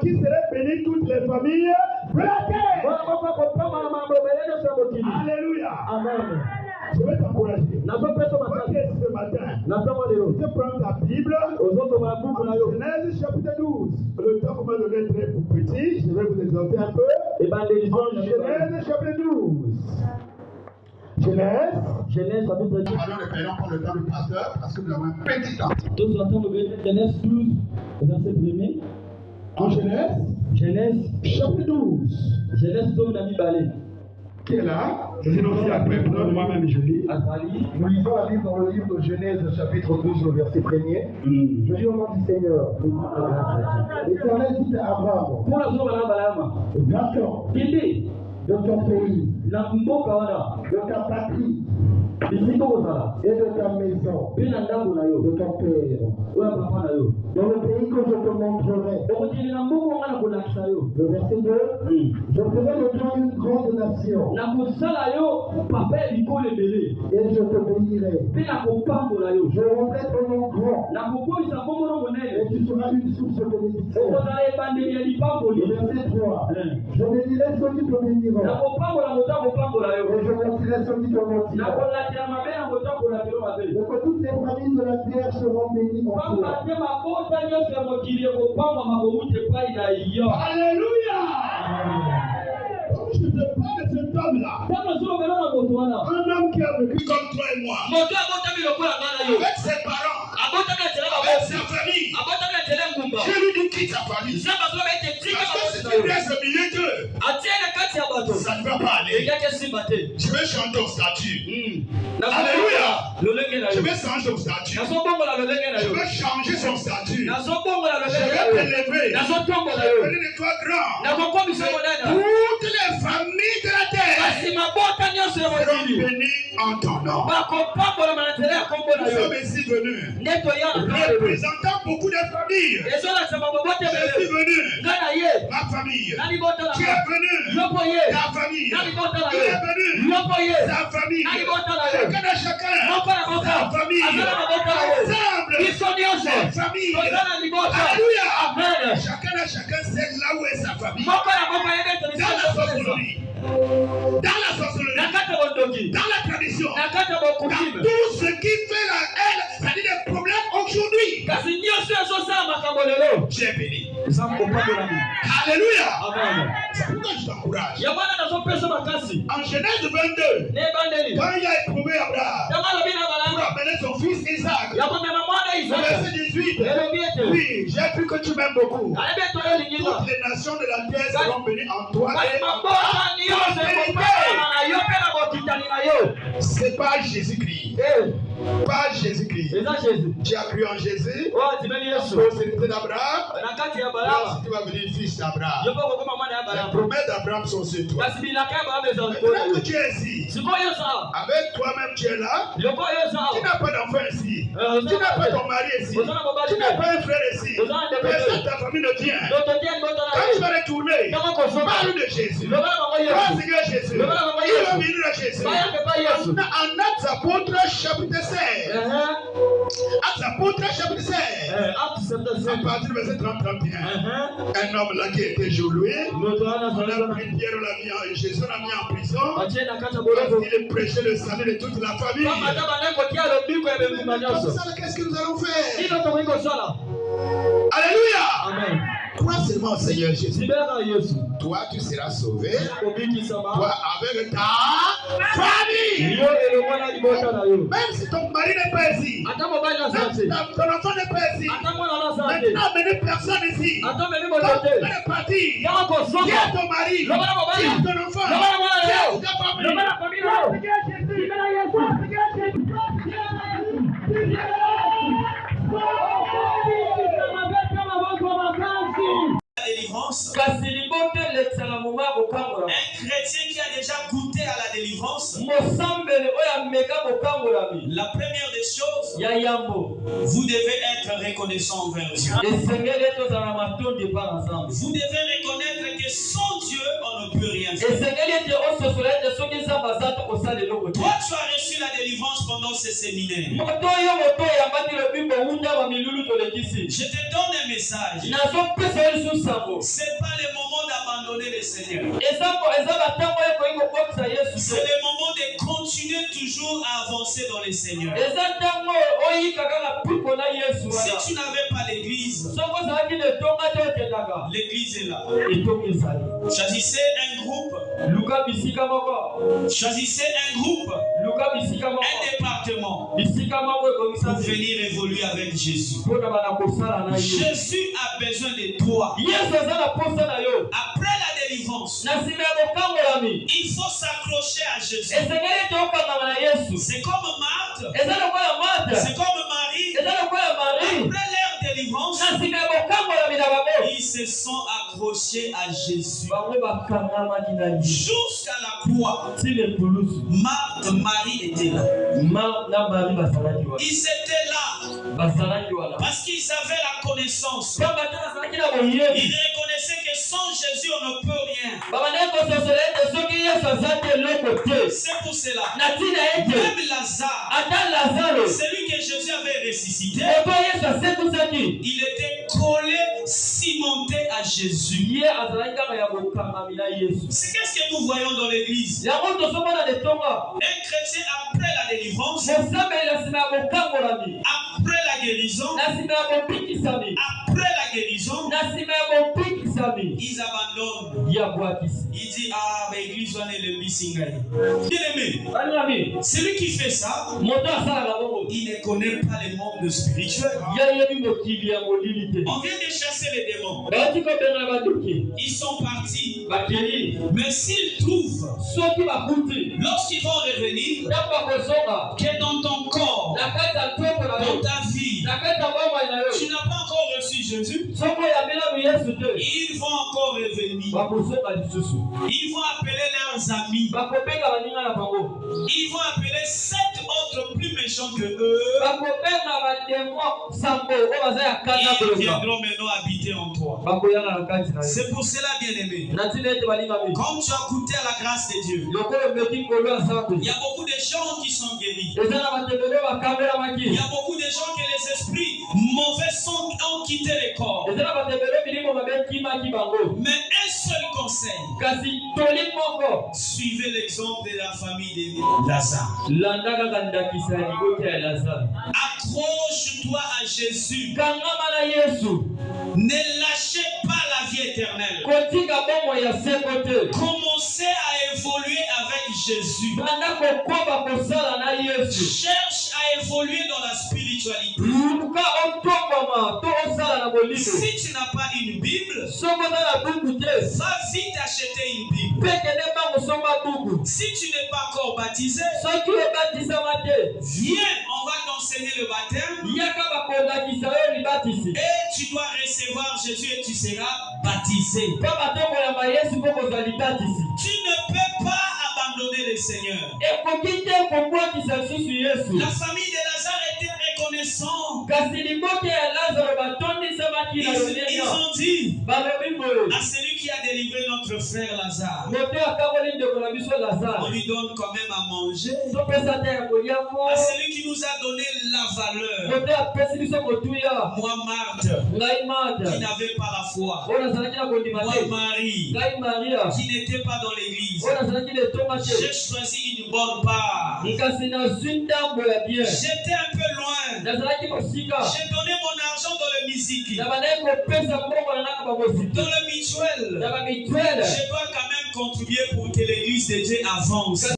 Qui serait béni toutes les familles. Alléluia. Amen. Je vais t'encourager. Ce matin, tu prends ta Bible. Genèse chapitre 12. Le temps qu'on m'a donné très petit, je vais vous exhorter un peu. Genèse chapitre 12. Genèse chapitre 12. Alors les pères prennent le temps de pasteur parce que nous avons un petit temps. Tous entendons Genèse 12, verset 1er. En Genèse chapitre 12. Genèse tome Nami Balé. Qui est là? Je dis aussi après, moi-même je lis. Nous lisons la Bible dans le livre de Genèse chapitre 12, le verset 1er. Je dis au nom du Seigneur. L'Éternel dit à Abraham, va-t'en de ton pays, de ta patrie, et de ta maison, de ton père, dans le pays que je te montrerai. Le verset 2, je ferai de toi une grande nation, et je te bénirai. Je rendrai ton nom grand, et tu seras une source de bénédiction. Le verset 3, je bénirai ceux qui te béniront, et je mentirai ceux qui te mentiront. Et que toutes les familles de la terre seront bénies en toi. Alléluia. Je te parle de cet homme-là. Un homme qui a vécu comme toi et moi. Avec ses parents. Avec sa famille. Je lui dis quitte sa famille. Parce que si tu restes au milieu d'eux, ça ne va pas aller. Je vais changer au statut. Alléluia. Je vais changer au statut. Je vais changer son statut. Je vais t'élever. Je vais de toi grand. Toutes les familles de la terre seront bénies en ton nom. Nous sommes ici venus représentant beaucoup de familles. Je suis venu. Ma famille. Tu es venu. Ta famille. Tu es venu. Ta famille. Chacun. Ta famille. Ensemble. Cette famille. Alléluia. Chacun sait là où est sa famille. Dans la sorcellerie. Dans la tradition. Dans tout ce qui fait la haine, c'est-à-dire des problèmes aujourd'hui. J'ai béni. Alléluia. C'est pourquoi je t'encourage. En Genèse 22, quand il a éprouvé Abraham pour amener son fils Isaac, verset 18, oui, j'ai vu que tu m'aimes beaucoup. Toutes les nations de la terre seront bénies en toi et en ta prospérité. C'est pas Jésus-Christ. Pas Jésus-Christ. Tu as cru en Jésus. Prospérité d'Abraham. Si tu vas venir fils d'Abraham. Les promesses d'Abraham sont sur toi. Maintenant que tu es ici, avec toi-même tu es là. Tu n'as pas d'enfant ici. Tu n'as pas ton mari ici. Tu n'as pas un frère ici. Personne de ta famille ne tient. Quand tu vas retourner, parle de Jésus. Parle Seigneur Jésus. Il va venir à Jésus. En Actes apôtres chapitre 16. Actes apôtres chapitre 16. À partir du verset 30-31. Un homme là qui était geloué. On a pris Pierre, Jésus l'a mis en prison. Parce qu'il prêchait le salut de toute la famille. Qu'est-ce que nous allons faire? Alléluia. Amen. Crois seulement au Seigneur Jésus. Toi, tu seras sauvé. Toi, avec ta famille. Même si ton mari n'est pas ici. Même si ton enfant n'est pas ici. Maintenant, amenez personne ici. Quand tu es parti, viens ton mari. Viens ton enfant. Viens ta délivrance. Un chrétien qui a déjà goûté à la délivrance. La première des choses, vous devez être reconnaissant envers Dieu. Vous devez reconnaître que sans Dieu, on ne peut rien faire. Toi, tu as reçu la délivrance pendant ce séminaire. Je te donne un message. C'est pas le moment d'abandonner le Seigneur. C'est le moment de continuer toujours à avancer dans le Seigneur. Si tu n'avais pas l'église, l'église est là. Choisissez un groupe. Choisissez un groupe. Un département. Pour venir évoluer avec Jésus. Jésus a besoin de toi. Après la délivrance, il faut s'accrocher à Jésus. C'est comme Marthe. C'est comme Marie. Après leur délivrance, ils se sont accrochés à Jésus. Jusqu'à la croix, Marthe, Marie étaient là. Ils étaient là parce qu'ils avaient la connaissance. Ils reconnaissaient que sans Jésus on ne peut rien. C'est pour cela. Même Lazare, celui que Jésus avait ressuscité, il était collé, cimenté à Jésus. C'est qu'est-ce que nous voyons dans l'église? Un chrétien après la délivrance, après la guérison, ils abandonnent. Il dit, ah, mais l'église on est le bisingaï. Bien-aimé, celui qui fait ça, il ne connaît pas le monde spirituel. On vient de chasser les démons. Ils sont partis. Mais s'ils trouvent, lorsqu'ils vont revenir, que dans ton corps, dans ta vie, tu n'as pas encore reçu Jésus, ils vont encore revenir. Ils vont appeler leurs amis. Ils vont appeler 7 autres plus méchants que eux. Ils viendront maintenant habiter en toi. C'est pour cela, bien-aimé, quand tu as goûté à la grâce de Dieu, il y a beaucoup de gens qui sont guéris. Il y a beaucoup de gens que les esprits mauvais ont quitté les corps. Mais un seul conseil, suivez l'exemple de la famille de Lazare. Accroche-toi à Jésus. Ne lâchez pas la vie éternelle. Commencez à évoluer avec Jésus. Cherche à évoluer dans la spiritualité. Si tu n'as pas une Bible, va vite acheter une Bible. Si tu n'es pas encore baptisé, viens, on va t'enseigner le baptême. Et tu dois recevoir Jésus et tu seras baptisé. Tu ne peux pas abandonner le Seigneur. La famille de Lazare était reconnaissant. Ils ont dit à celui qui a délivré notre frère Lazare, on lui donne quand même à manger. À celui qui nous a donné la valeur. Moi, Marthe, qui n'avait pas la foi. Moi, Marie, qui n'était pas dans l'église. J'ai choisi une bonne part. J'étais un peu loin. J'ai donné mon argent dans la musique. Dans le mutuel, je dois quand même contribuer pour que l'église de Dieu avance.